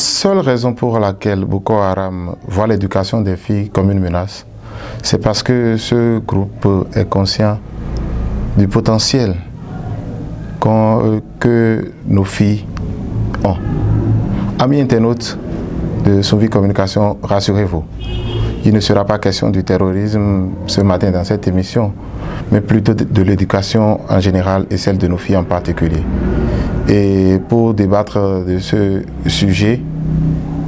seule raison pour laquelle Boko Haram voit l'éducation des filles comme une menace, c'est parce que ce groupe est conscient du potentiel que nos filles ont. Amis internautes de Souvie Communication, rassurez-vous, il ne sera pas question du terrorisme ce matin dans cette émission, mais plutôt de l'éducation en général et celle de nos filles en particulier. Et pour débattre de ce sujet,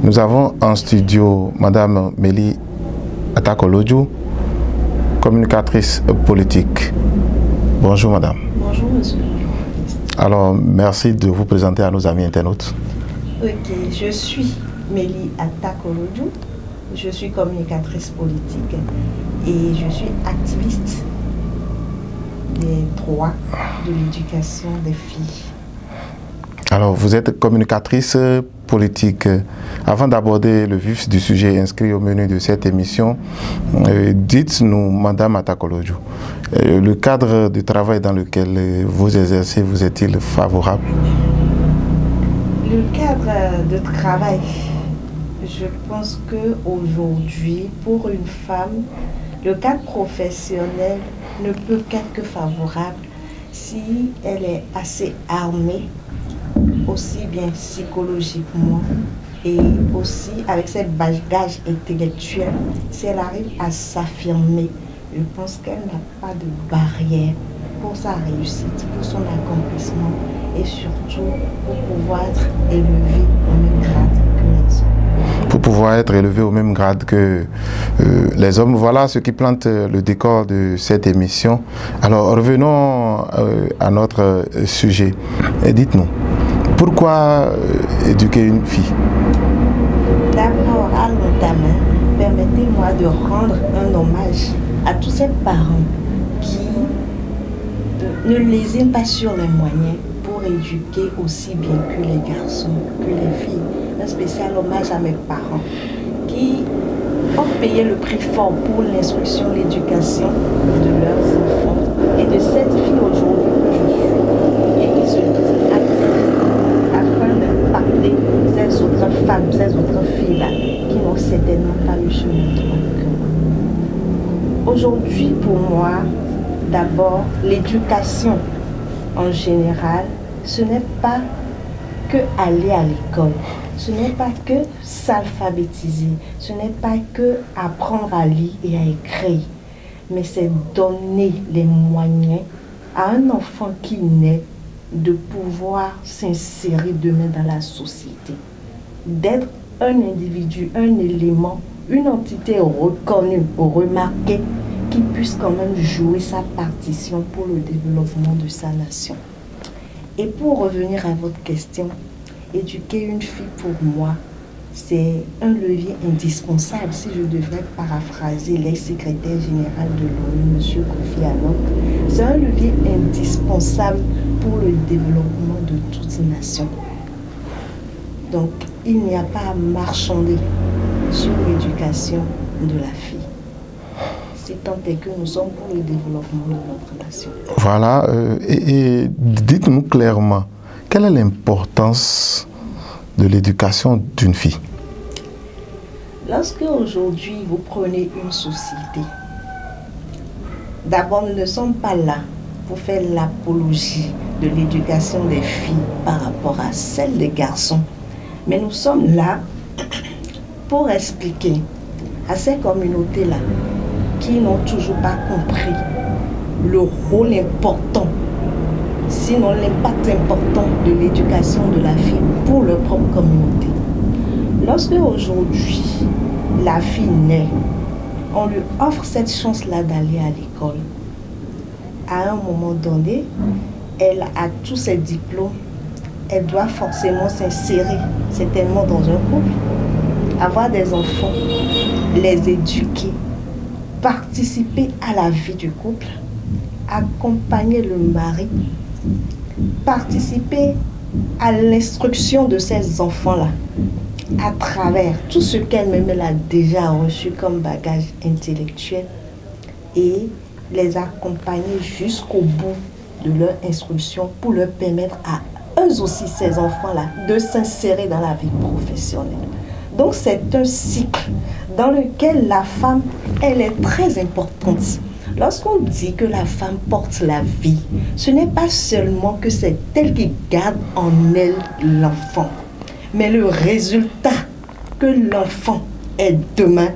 nous avons en studio Madame Mélie Attakolodjou, communicatrice politique. Bonjour Madame. Bonjour Monsieur. Alors, merci de vous présenter à nos amis internautes. Ok, je suis Mélie Attakolodjou, je suis communicatrice politique et je suis activiste des droits de l'éducation des filles. Alors, vous êtes communicatrice politique. Avant d'aborder le vif du sujet inscrit au menu de cette émission, dites-nous, Madame Attakolodjou, le cadre de travail dans lequel vous exercez, vous est-il favorable? Le cadre de travail, je pense qu'aujourd'hui, pour une femme, le cadre professionnel ne peut qu'être favorable si elle est assez armée, aussi bien psychologiquement et aussi avec ses bagages intellectuels. Si elle arrive à s'affirmer, je pense qu'elle n'a pas de barrière pour sa réussite, pour son accomplissement et surtout pour pouvoir être élevée au même grade que les hommes. Pour pouvoir être élevé au même grade que les hommes. Voilà ce qui plante le décor de cette émission. Alors revenons à notre sujet. Dites-nous, pourquoi éduquer une fille? D'abord, à l'entame, permettez-moi de rendre un hommage à tous ces parents qui ne lésinent pas sur les moyens pour éduquer aussi bien que les garçons, que les filles. Un spécial hommage à mes parents qui ont payé le prix fort pour l'instruction, l'éducation de leurs enfants et de cette fille aujourd'hui que je suis et qui se disent actifs afin d'impacter ces autres femmes, ces autres filles-là qui n'ont certainement pas eu ce même droit que moi. Aujourd'hui, pour moi, d'abord, l'éducation en général, ce n'est pas que aller à l'école. Ce n'est pas que s'alphabétiser, ce n'est pas que apprendre à lire et à écrire, mais c'est donner les moyens à un enfant qui naît de pouvoir s'insérer demain dans la société, d'être un individu, un élément, une entité reconnue, remarquée, qui puisse quand même jouer sa partition pour le développement de sa nation. Et pour revenir à votre question, éduquer une fille, pour moi, c'est un levier indispensable. Si je devrais paraphraser l'ex-secrétaire général de l'ONU, M. Kofi Annan, c'est un levier indispensable pour le développement de toute nation. Donc, il n'y a pas à marchander sur l'éducation de la fille. C'est tant est que nous sommes pour le développement de notre nation. Voilà, et dites-nous clairement, quelle est l'importance de l'éducation d'une fille? Lorsque aujourd'hui vous prenez une société, d'abord nous ne sommes pas là pour faire l'apologie de l'éducation des filles par rapport à celle des garçons, mais nous sommes là pour expliquer à ces communautés-là qui n'ont toujours pas compris le rôle important, sinon l'impact important de l'éducation de la fille pour leur propre communauté. Lorsque aujourd'hui la fille naît, on lui offre cette chance-là d'aller à l'école. À un moment donné, elle a tous ses diplômes, elle doit forcément s'insérer certainement dans un couple, avoir des enfants, les éduquer, participer à la vie du couple, accompagner le mari, participer à l'instruction de ces enfants-là à travers tout ce qu'elle-même a déjà reçu comme bagage intellectuel et les accompagner jusqu'au bout de leur instruction pour leur permettre à eux aussi, ces enfants-là, de s'insérer dans la vie professionnelle. Donc c'est un cycle dans lequel la femme, elle est très importante. Lorsqu'on dit que la femme porte la vie, ce n'est pas seulement que c'est elle qui garde en elle l'enfant, mais le résultat que l'enfant est demain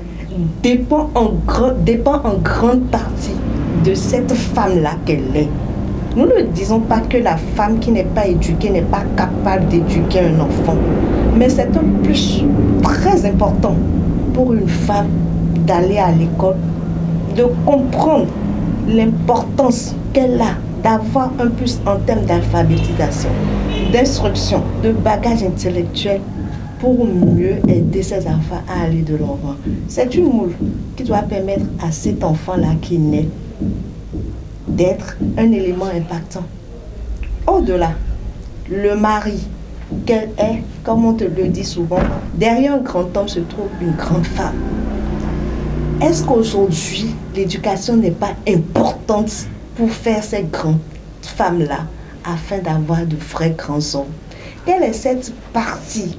dépend en grande partie de cette femme-là qu'elle est. Nous ne disons pas que la femme qui n'est pas éduquée n'est pas capable d'éduquer un enfant, mais c'est un plus très important pour une femme d'aller à l'école, de comprendre l'importance qu'elle a d'avoir un plus en termes d'alphabétisation, d'instruction, de bagage intellectuel pour mieux aider ses enfants à aller de l'avant. C'est une moule qui doit permettre à cet enfant-là qui naît d'être un élément impactant. Au-delà, le mari qu'elle est, comme on te le dit souvent, derrière un grand homme se trouve une grande femme. Est-ce qu'aujourd'hui, l'éducation n'est pas importante pour faire ces grandes femmes-là afin d'avoir de vrais grands hommes? Quelle est cette partie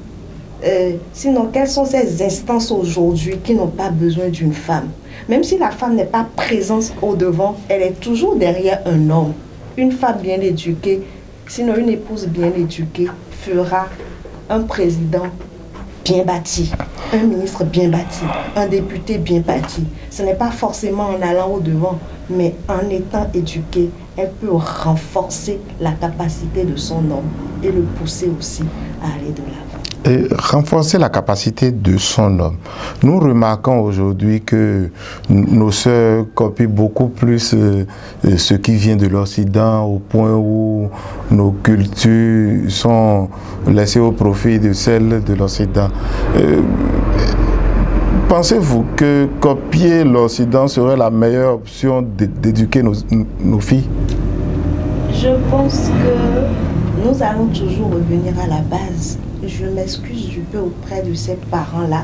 sinon, quelles sont ces instances aujourd'hui qui n'ont pas besoin d'une femme? Même si la femme n'est pas présente au devant, elle est toujours derrière un homme. Une femme bien éduquée, sinon une épouse bien éduquée, fera un président bien bâti, un ministre bien bâti, un député bien bâti. Ce n'est pas forcément en allant au devant, mais en étant éduquée, elle peut renforcer la capacité de son homme et le pousser aussi à aller de l'avant. Et renforcer la capacité de son homme. Nous remarquons aujourd'hui que nos sœurs copient beaucoup plus ce qui vient de l'Occident, au point où nos cultures sont laissées au profit de celles de l'Occident. Pensez-vous que copier l'Occident serait la meilleure option d'éduquer nos filles? Je pense que nous allons toujours revenir à la base. Je m'excuse du peu auprès de ces parents-là.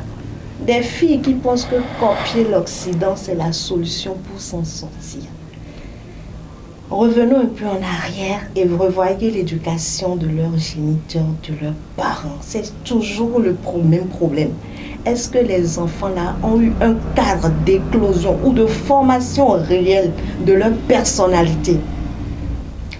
Des filles qui pensent que copier l'Occident, c'est la solution pour s'en sortir. Revenons un peu en arrière et revoyez l'éducation de leurs géniteurs, de leurs parents. C'est toujours le même problème. Est-ce que les enfants-là ont eu un cadre d'éclosion ou de formation réelle de leur personnalité?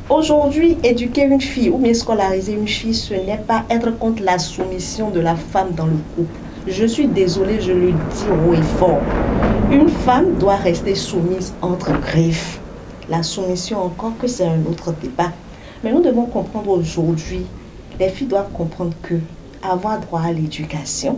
Aujourd'hui, éduquer une fille ou bien scolariser une fille, ce n'est pas être contre la soumission de la femme dans le couple. Je suis désolée, je le dis haut et fort. Une femme doit rester soumise entre griffes. La soumission encore que c'est un autre débat. Mais nous devons comprendre aujourd'hui, les filles doivent comprendre que avoir droit à l'éducation,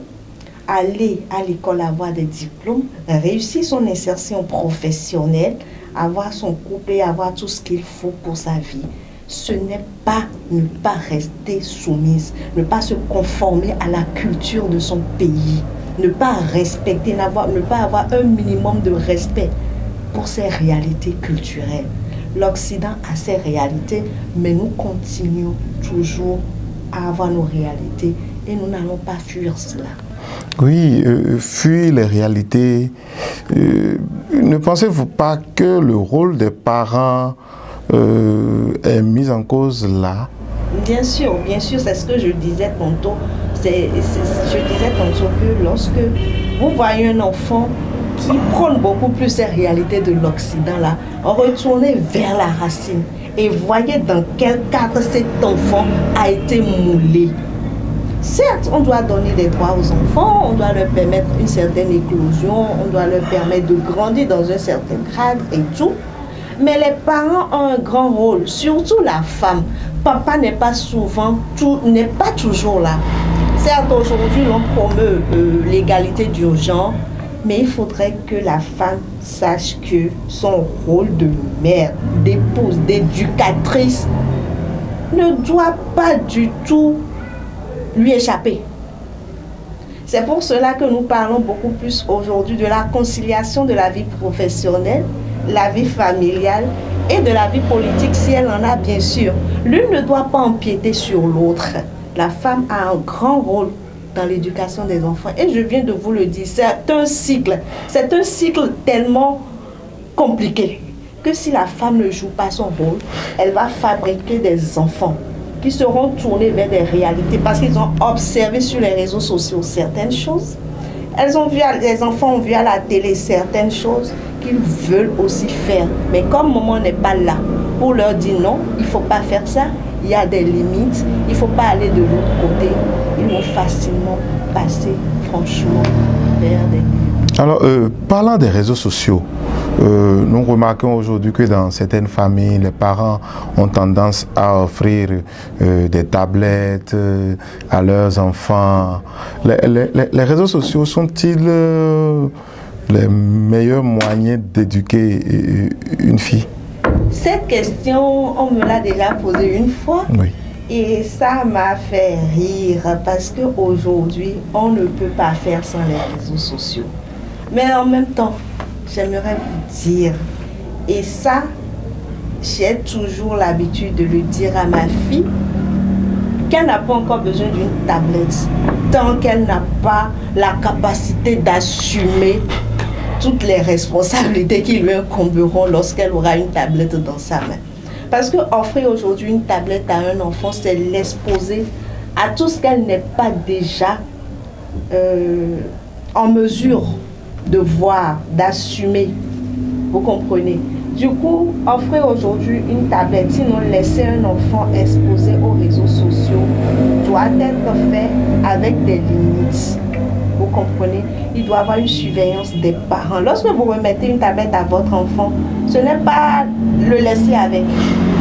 aller à l'école, avoir des diplômes, réussir son insertion professionnelle, avoir son couple et avoir tout ce qu'il faut pour sa vie, ce n'est pas ne pas rester soumise, ne pas se conformer à la culture de son pays, ne pas respecter, ne pas avoir un minimum de respect pour ses réalités culturelles. L'Occident a ses réalités, mais nous continuons toujours à avoir nos réalités et nous n'allons pas fuir cela. Oui, fuir les réalités. Ne pensez-vous pas que le rôle des parents est mis en cause là? Bien sûr, c'est ce que je disais tantôt. Je disais tantôt que lorsque vous voyez un enfant qui prône beaucoup plus ces réalités de l'Occident là, retournez vers la racine et voyez dans quel cadre cet enfant a été moulé. Certes, on doit donner des droits aux enfants, on doit leur permettre une certaine éclosion, on doit leur permettre de grandir dans un certain cadre et tout. Mais les parents ont un grand rôle, surtout la femme. Papa n'est pas toujours là. Certes, aujourd'hui, on promeut l'égalité du genre, mais il faudrait que la femme sache que son rôle de mère, d'épouse, d'éducatrice ne doit pas du tout lui échapper. C'est pour cela que nous parlons beaucoup plus aujourd'hui de la conciliation de la vie professionnelle, la vie familiale et de la vie politique si elle en a bien sûr. L'une ne doit pas empiéter sur l'autre. La femme a un grand rôle dans l'éducation des enfants et je viens de vous le dire, c'est un cycle tellement compliqué que si la femme ne joue pas son rôle, elle va fabriquer des enfants qui seront tournés vers des réalités parce qu'ils ont observé sur les réseaux sociaux certaines choses. Les enfants ont vu à la télé certaines choses qu'ils veulent aussi faire. Mais comme maman n'est pas là pour leur dire non, il ne faut pas faire ça, il y a des limites, il ne faut pas aller de l'autre côté, ils vont facilement passer franchement vers des limites. Alors, parlant des réseaux sociaux, nous remarquons aujourd'hui que dans certaines familles, les parents ont tendance à offrir des tablettes à leurs enfants. Les réseaux sociaux sont-ils les meilleurs moyens d'éduquer une fille? Cette question, on me l'a déjà posée une fois. Oui. Et ça m'a fait rire parce qu'aujourd'hui, on ne peut pas faire sans les réseaux sociaux. Mais en même temps, j'aimerais vous dire, et ça, j'ai toujours l'habitude de le dire à ma fille, qu'elle n'a pas encore besoin d'une tablette, tant qu'elle n'a pas la capacité d'assumer toutes les responsabilités qui lui incomberont lorsqu'elle aura une tablette dans sa main. Parce que offrir aujourd'hui une tablette à un enfant, c'est l'exposer à tout ce qu'elle n'est pas déjà en mesure de voir, d'assumer. Vous comprenez? Du coup, offrir aujourd'hui une tablette, sinon laisser un enfant exposé aux réseaux sociaux, doit être fait avec des limites. Vous comprenez? Il doit y avoir une surveillance des parents. Lorsque vous remettez une tablette à votre enfant, ce n'est pas le laisser avec.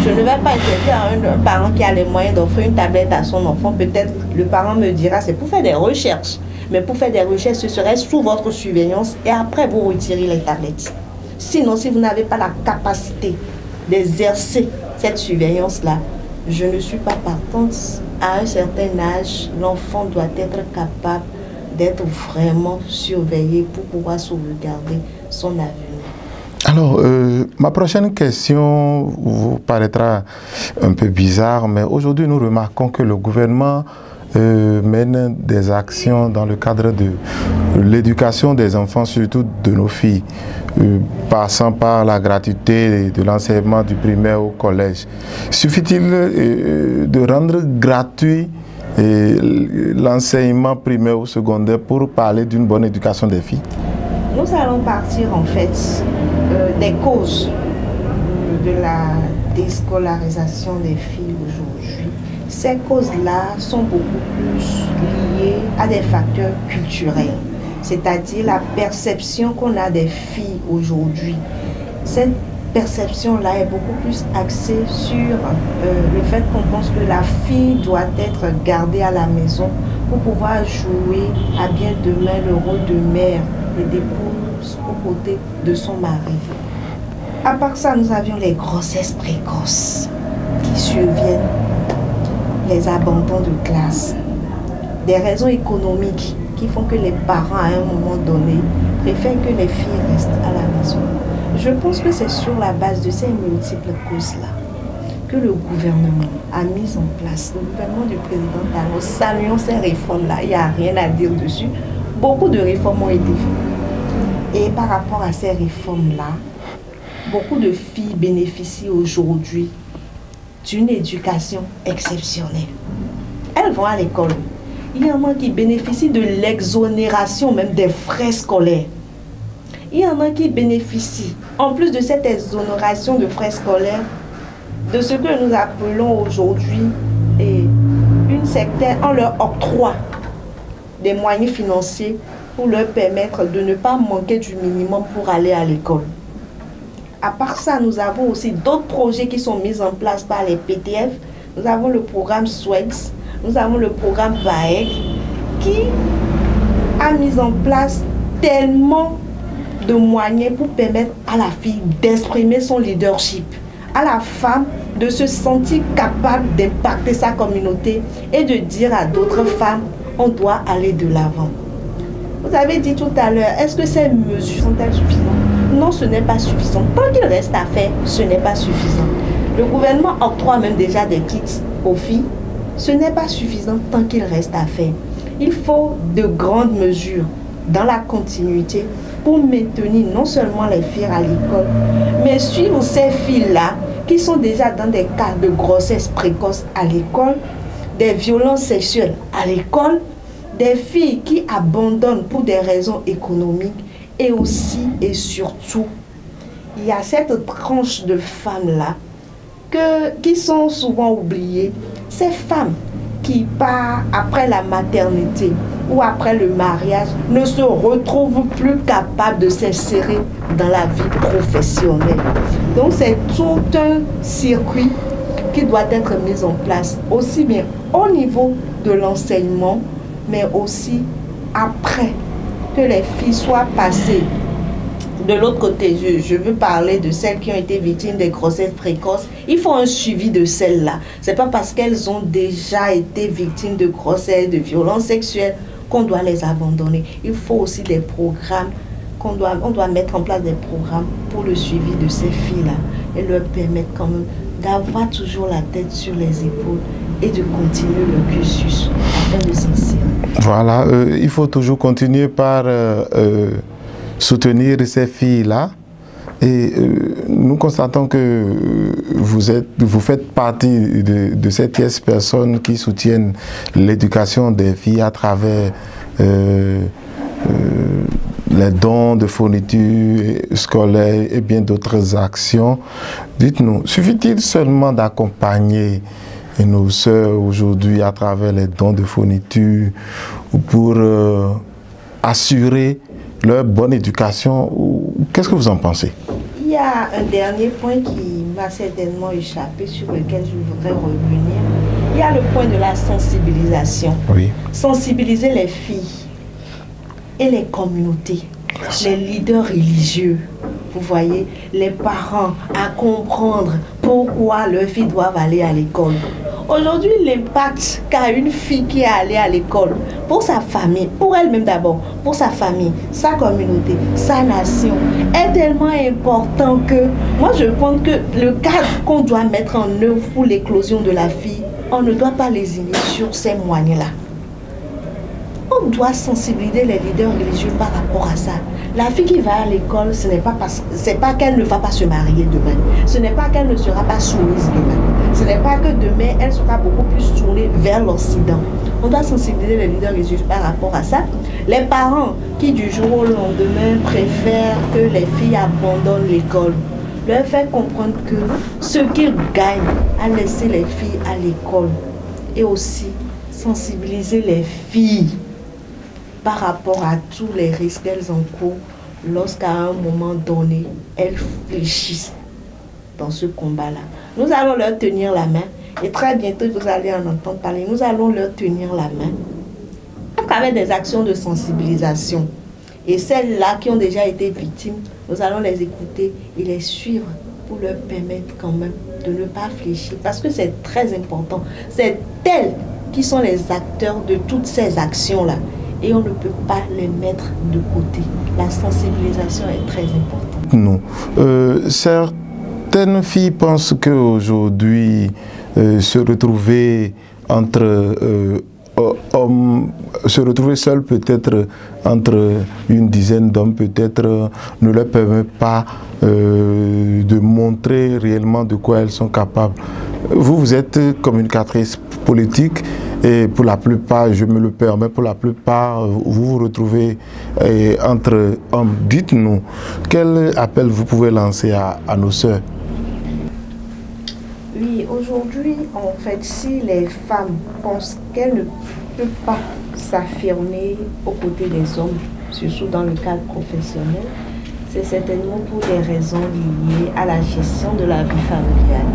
Je ne vais pas interdire à un parent qui a les moyens d'offrir une tablette à son enfant. Peut-être le parent me dira, c'est pour faire des recherches. Mais pour faire des recherches, ce serait sous votre surveillance et après vous retirez les tablettes. Sinon, si vous n'avez pas la capacité d'exercer cette surveillance-là, je ne suis pas partante. À un certain âge, l'enfant doit être capable d'être vraiment surveillé pour pouvoir sauvegarder son avenir. Alors, ma prochaine question vous paraîtra un peu bizarre, mais aujourd'hui nous remarquons que le gouvernement mène des actions dans le cadre de l'éducation des enfants, surtout de nos filles, passant par la gratuité de l'enseignement du primaire au collège. Suffit-il de rendre gratuit l'enseignement primaire ou secondaire pour parler d'une bonne éducation des filles? Nous allons partir en fait des causes de la déscolarisation des filles aujourd'hui. Ces causes-là sont beaucoup plus liées à des facteurs culturels, c'est-à-dire la perception qu'on a des filles aujourd'hui. Cette perception-là est beaucoup plus axée sur le fait qu'on pense que la fille doit être gardée à la maison pour pouvoir jouer à bien demain le rôle de mère et d'épouse aux côtés de son mari. À part ça, nous avions les grossesses précoces qui surviennent, les abandons de classe, des raisons économiques qui font que les parents à un moment donné préfèrent que les filles restent à la maison. Je pense que c'est sur la base de ces multiples causes-là que le gouvernement a mis en place, le gouvernement du président Talon. Saluons ces réformes-là, il n'y a rien à dire dessus. Beaucoup de réformes ont été faites. Et par rapport à ces réformes-là, beaucoup de filles bénéficient aujourd'hui d'une éducation exceptionnelle. Elles vont à l'école. Il y en a qui bénéficient de l'exonération même des frais scolaires. Il y en a qui bénéficient, en plus de cette exonération de frais scolaires, de ce que nous appelons aujourd'hui on leur octroie des moyens financiers pour leur permettre de ne pas manquer du minimum pour aller à l'école. À part ça, nous avons aussi d'autres projets qui sont mis en place par les PTF. Nous avons le programme SWEX, nous avons le programme VAEC qui a mis en place tellement de moyens pour permettre à la fille d'exprimer son leadership, à la femme de se sentir capable d'impacter sa communauté et de dire à d'autres femmes, on doit aller de l'avant. Vous avez dit tout à l'heure, est-ce que ces mesures sont-elles suffisantes? Non, ce n'est pas suffisant. Tant qu'il reste à faire, ce n'est pas suffisant. Le gouvernement octroie même déjà des kits aux filles. Ce n'est pas suffisant tant qu'il reste à faire. Il faut de grandes mesures dans la continuité pour maintenir non seulement les filles à l'école, mais suivre ces filles-là qui sont déjà dans des cas de grossesse précoce à l'école, des violences sexuelles à l'école, des filles qui abandonnent pour des raisons économiques et aussi et surtout, il y a cette tranche de femmes-là qui sont souvent oubliées. Ces femmes qui partent après la maternité ou après le mariage ne se retrouvent plus capables de s'insérer dans la vie professionnelle. Donc c'est tout un circuit qui doit être mis en place, aussi bien au niveau de l'enseignement, mais aussi après que les filles soient passées. De l'autre côté, je veux parler de celles qui ont été victimes des grossesses précoces. Il faut un suivi de celles-là. Ce n'est pas parce qu'elles ont déjà été victimes de grossesses, de violences sexuelles qu'on doit les abandonner. Il faut aussi des programmes, on doit mettre en place des programmes pour le suivi de ces filles-là et leur permettre quand même d'avoir toujours la tête sur les épaules et de continuer le cursus afin de s'insérer. Voilà, il faut toujours continuer par soutenir ces filles-là. Et nous constatons que vous faites partie de ces tierces personnes qui soutiennent l'éducation des filles à travers les dons de fournitures scolaires et bien d'autres actions. Dites-nous, suffit-il seulement d'accompagner nos sœurs aujourd'hui à travers les dons de fournitures pour assurer leur bonne éducation? Qu'est-ce que vous en pensez? Il y a un dernier point qui m'a certainement échappé, sur lequel je voudrais revenir. Il y a le point de la sensibilisation. Oui. Sensibiliser les filles et les communautés, les leaders religieux, vous voyez, les parents à comprendre pourquoi leurs filles doivent aller à l'école. Aujourd'hui, l'impact qu'a une fille qui est allée à l'école pour sa famille, pour elle-même d'abord, pour sa famille, sa communauté, sa nation, est tellement important que moi je pense que le cadre qu'on doit mettre en œuvre pour l'éclosion de la fille, on ne doit pas lésiner sur ces moyens-là. On doit sensibiliser les leaders religieux par rapport à ça. La fille qui va à l'école, ce n'est pas qu'elle ne va pas se marier demain. Ce n'est pas qu'elle ne sera pas soumise demain. Ce n'est pas que demain, elle sera beaucoup plus tournée vers l'Occident. On doit sensibiliser les leaders religieux par rapport à ça. Les parents qui du jour au lendemain préfèrent que les filles abandonnent l'école, leur faire comprendre que ce qu'ils gagnent à laisser les filles à l'école, et aussi sensibiliser les filles par rapport à tous les risques qu'elles encourent lorsqu'à un moment donné, elles fléchissent dans ce combat-là. Nous allons leur tenir la main et très bientôt, vous allez en entendre parler, nous allons leur tenir la main à travers des actions de sensibilisation. Et celles-là qui ont déjà été victimes, nous allons les écouter et les suivre pour leur permettre quand même de ne pas fléchir. Parce que c'est très important. C'est elles qui sont les acteurs de toutes ces actions-là. Et on ne peut pas les mettre de côté. La sensibilisation est très importante. Non. Certaines filles pensent qu'aujourd'hui, se retrouver entre hommes, se retrouver seul peut-être entre une dizaine d'hommes, peut-être ne leur permet pas de montrer réellement de quoi elles sont capables. Vous êtes communicatrice politique et pour la plupart, je me le permets, pour la plupart, vous vous retrouvez entre hommes. Dites-nous, quel appel vous pouvez lancer à nos sœurs? Oui, aujourd'hui, en fait, si les femmes pensent qu'elles ne peuvent pas s'affirmer aux côtés des hommes, surtout dans le cadre professionnel, c'est certainement pour des raisons liées à la gestion de la vie familiale.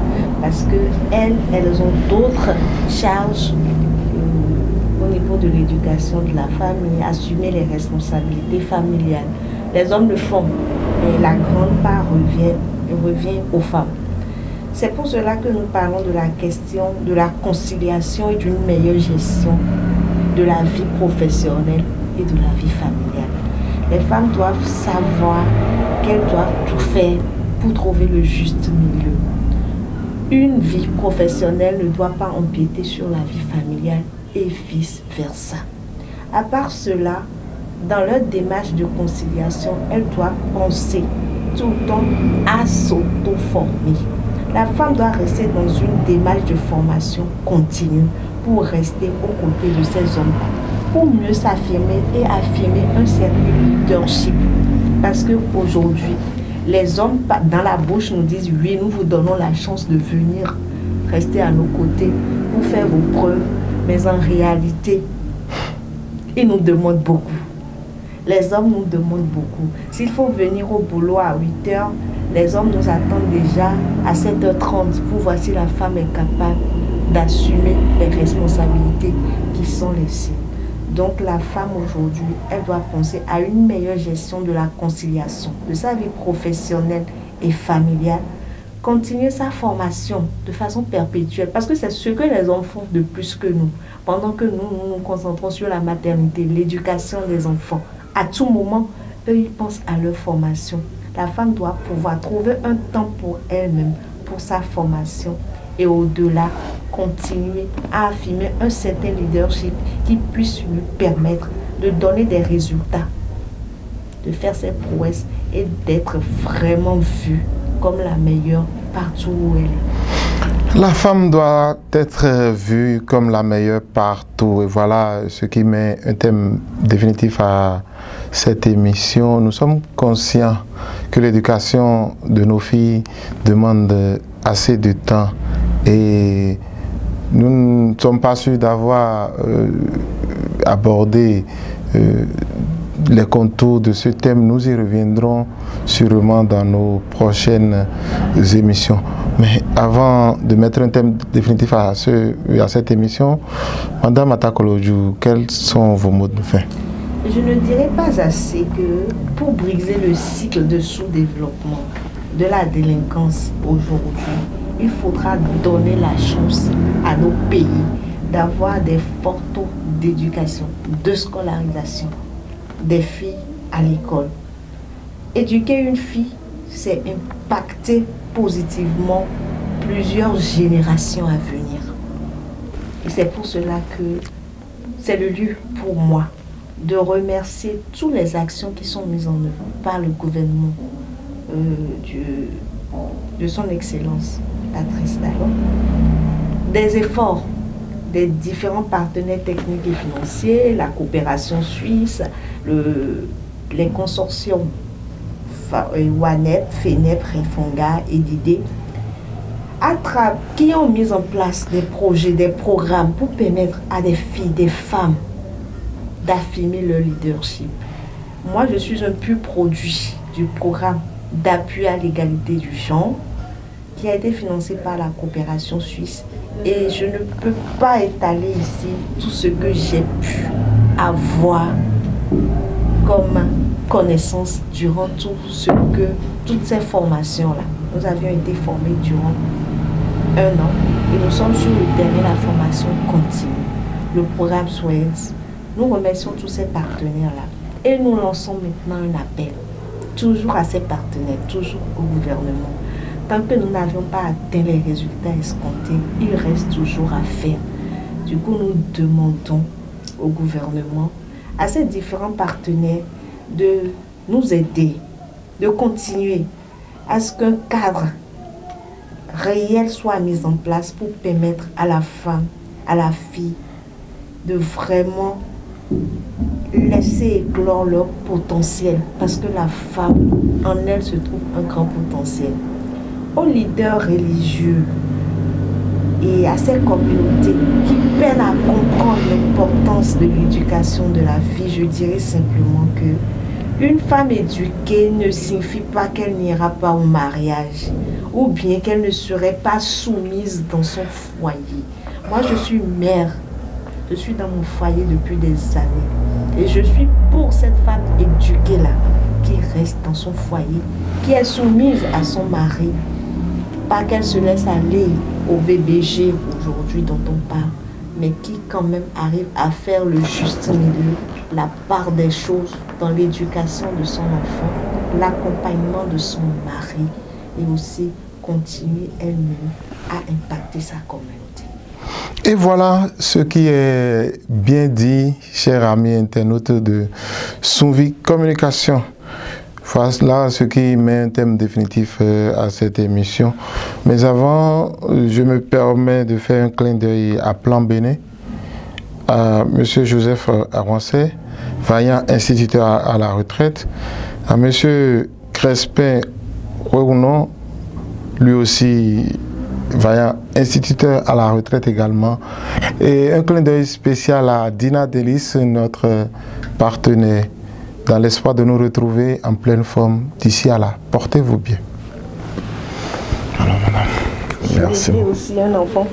Parce qu'elles ont d'autres charges au niveau de l'éducation de la famille, assumer les responsabilités familiales. Les hommes le font, mais la grande part revient aux femmes. C'est pour cela que nous parlons de la question de la conciliation et d'une meilleure gestion de la vie professionnelle et de la vie familiale. Les femmes doivent savoir qu'elles doivent tout faire pour trouver le juste milieu. Une vie professionnelle ne doit pas empiéter sur la vie familiale et vice-versa. À part cela, dans leur démarche de conciliation, elles doivent penser tout le temps à s'auto-former. La femme doit rester dans une démarche de formation continue pour rester aux côtés de ces hommes-là, pour mieux s'affirmer et affirmer un certain leadership. Parce qu'aujourd'hui, les hommes dans la bouche nous disent oui, nous vous donnons la chance de venir rester à nos côtés pour faire vos preuves, mais en réalité, ils nous demandent beaucoup. Les hommes nous demandent beaucoup. S'il faut venir au boulot à 8 h, les hommes nous attendent déjà à 7h30 pour voir si la femme est capable d'assumer les responsabilités qui sont les siennes. Donc la femme aujourd'hui, elle doit penser à une meilleure gestion de la conciliation, de sa vie professionnelle et familiale, continuer sa formation de façon perpétuelle, parce que c'est ce que les hommes font de plus que nous. Pendant que nous nous concentrons sur la maternité, l'éducation des enfants, à tout moment, eux, ils pensent à leur formation. La femme doit pouvoir trouver un temps pour elle-même, pour sa formation, et au-delà, continuer à affirmer un certain leadership qui puisse lui permettre de donner des résultats, de faire ses prouesses et d'être vraiment vue comme la meilleure partout où elle est. La femme doit être vue comme la meilleure partout. Et voilà ce qui met un thème définitif à cette émission. Nous sommes conscients que l'éducation de nos filles demande assez de temps. Et nous ne sommes pas sûrs d'avoir abordé les contours de ce thème. Nous y reviendrons sûrement dans nos prochaines émissions. Mais avant de mettre un thème définitif à cette émission, Madame Atakoloju, quels sont vos mots de fin? Je ne dirais pas assez que pour briser le cycle de sous-développement de la délinquance aujourd'hui, il faudra donner la chance à nos pays d'avoir des forts taux d'éducation, de scolarisation des filles à l'école. Éduquer une fille, c'est impacter positivement plusieurs générations à venir. Et c'est pour cela que c'est le lieu pour moi de remercier toutes les actions qui sont mises en œuvre par le gouvernement de son Excellence Patrice Talon, des efforts des différents partenaires techniques et financiers, la coopération suisse, les consortiums WANEP, FENEP, REFONGA et DIDE, qui ont mis en place des projets, des programmes pour permettre à des filles, des femmes d'affirmer leur leadership. Moi, je suis un pur produit du programme d'appui à l'égalité du genre qui a été financé par la coopération suisse, et je ne peux pas étaler ici tout ce que j'ai pu avoir comme connaissance durant toutes ces formations-là. Nous avions été formés durant 1 an et nous sommes sur le terrain, la formation continue. Le programme SWES, nous remercions tous ces partenaires-là et nous lançons maintenant un appel, toujours à ces partenaires, toujours au gouvernement. Tant que nous n'avions pas atteint les résultats escomptés, il reste toujours à faire. Du coup, nous demandons au gouvernement, à ces différents partenaires, de nous aider, de continuer à ce qu'un cadre réel soit mis en place pour permettre à la femme, à la fille, de vraiment laisser éclore leur potentiel. Parce que la femme, en elle se trouve un grand potentiel. Aux leaders religieux et à ces communautés qui peinent à comprendre l'importance de l'éducation de la fille, je dirais simplement que une femme éduquée ne signifie pas qu'elle n'ira pas au mariage ou bien qu'elle ne serait pas soumise dans son foyer. Moi, je suis mère, je suis dans mon foyer depuis des années et je suis pour cette femme éduquée-là qui reste dans son foyer, qui est soumise à son mari. Pas qu'elle se laisse aller au BBG aujourd'hui dont on parle, mais qui quand même arrive à faire le juste milieu, la part des choses dans l'éducation de son enfant, l'accompagnement de son mari et aussi continuer elle-même à impacter sa communauté. Et voilà ce qui est bien dit, chers amis internautes de Sunvi Communication. Voilà ce qui met un thème définitif à cette émission. Mais avant, je me permets de faire un clin d'œil à Plan Béné, à M. Joseph Arwancet, vaillant instituteur à la retraite, à M. Crespin Rounon, lui aussi vaillant instituteur à la retraite également, et un clin d'œil spécial à Dina Delis, notre partenaire, dans l'espoir de nous retrouver en pleine forme d'ici à là. Portez-vous bien. Alors, madame, merci. J'ai aussi un enfant